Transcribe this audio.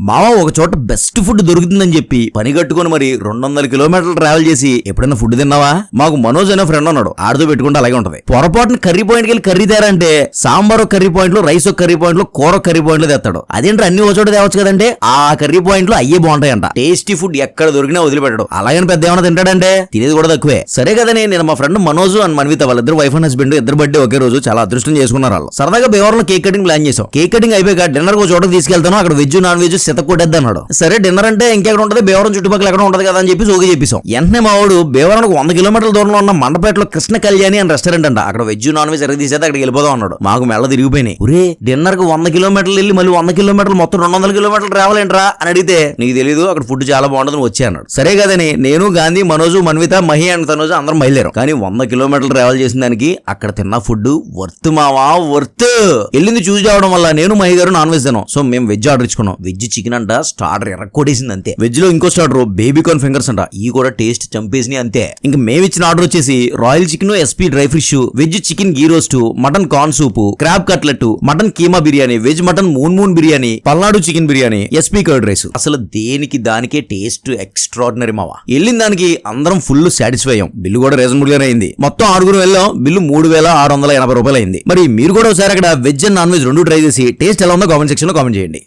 మావా ఒక చోట బెస్ట్ ఫుడ్ దొరుకుతుందని చెప్పి పని కట్టుకుని మరి 200 కిలోమీటర్లు ట్రావెల్ చేసి ఎప్పుడైనా ఫుడ్ తిన్నావా? మాకు మనోజ్ అనే ఫ్రెండ్ ఉన్నాడు, ఆడితో పెట్టుకుంటే అలాగే ఉంటది. పొరపాటున కర్రీ పాయింట్కి వెళ్ళి కర్రీ తేరంటే సాంబార్ ఒక కర్రీ పాయింట్ లో, రైస్ ఒక కర్రీ పాయింట్ లో, కూర ఒక కర్రీ పాయింట్ లో తెస్తాడు. అదేంటి అన్ని ఒక చోట తేవచ్చు కదంటే ఆ కర్రీ పాయింట్ లో అయ్యే బాగుంటాయంట. టేస్టీ ఫుడ్ ఎక్కడ దొరికినా వదిలిపెట్టాడు. అలాగని పెద్ద ఏమైనా తింటాడంటే తినేది కూడా తక్కువే. సరే కదని నేను మా ఫ్రెండ్ మనోజ్ అండ్ మన్విత వాళ్ళిద్దరు వైఫ్ అండ్ హస్బెండ్ ఇద్దరు బర్త్డే ఒకే రోజు చాలా అదృష్టం చేసుకున్నారు. వాళ్ళు సరదాగా భీమవరంలో కేక్ కటింగ్ ప్లాన్ చేసాం. కేక్ కటింగ్ అయిపోయాక డిన్నర్ ఒక చోటకి తీసుకెళ్తాను, అక్కడ వెజ్ నాన్ వెజ్ సితకొట్టేద్ది అన్నాడు. సరే డిన్నర్ అంటే ఇంకెక్కడ ఉంటది, భీమవరం చుట్టుపక్కల ఎక్కడ ఉంటది కదా అని చెప్పి ఓకే చెప్పేసాం. వెంటనే మా వాడు భీమవరానికి 100 కిలోమీటర్ల దూరంలో ఉన్న మండపేటలో కృష్ణ కళ్యాణి అని రెస్టారెంట్ అంట, అక్కడ వెజ్ నాన్ వెజ్ ఎరగ తీసేది అక్కడికి వెళ్ళిపోదాం అన్నాడు. మాకు మెల్ల తిరిగిపోయినాయి. ఒరే డిన్నర్ కు 100 కిలోమీటర్లు వెళ్ళి మళ్ళీ 100 కిలోమీటర్లు మొత్తం 200 కిలోమీటర్లు ట్రావెల్ ఏంట్రా అని అడిగితే నీకు తెలియదు అక్కడ ఫుడ్ చాలా బాగుంటుంది వచ్చి అన్నాడు. సరే కదని నేను గాంధీ, మనోజు, మన్విత, మహి అండ్ తనోజు అందరం బయలుదేరాం. కానీ 100 కిలోమీటర్లు ట్రావెల్ చేసిన దానికి అక్కడ తిన్న ఫుడ్ వర్త్ మావా వర్త్. వెళ్ళింది చూసి రావడం వల్ల నేను మహి గారు నాన్ వెజ్ తిన్నాం. సో మేము వెజ్ ఆర్డర్ ఇచ్చుకున్నాం. వెజ్ చికెన్ అంట స్టార్టర్ ఎర్రకొట్టేసింది అంతే. వెజ్ లో ఇంకో స్టార్టర్ బేబీకార్న్ ఫింగర్స్ అంట, ఈ కూడా టేస్ట్ చంపేసినాయి అంతే. ఇంకా మేము ఇచ్చిన ఆర్డర్ వచ్చేసి royal chicken, SP dry fish, veg chicken ghee roast, mutton corn soup, crab cutlet, mutton keema biryani, veg mutton moon biryani, Palnadu chicken biryani, SP curd rice. అసలు దేనికి దానికే టేస్ట్ ఎక్స్ట్రాడినరీ మావా. వెళ్ళిన దానికి అందరం ఫుల్ సాటిస్ఫై అయ్యాం. బిల్లు కూడా రీజనబుల్ గానే అయింది. మొత్తం 6 వెళ్ళాం. బిల్లు 3680 రూపాయలు అయింది. మరి మీరు కూడా ఒకసారి అక్కడ వెజ్ అండ్ నాన్ వెజ్ రెండు ట్రై చేసి టేస్ట్ ఎలా ఉందో కామెంట్ సెక్షన్ లో కామెంట్ చేయండి.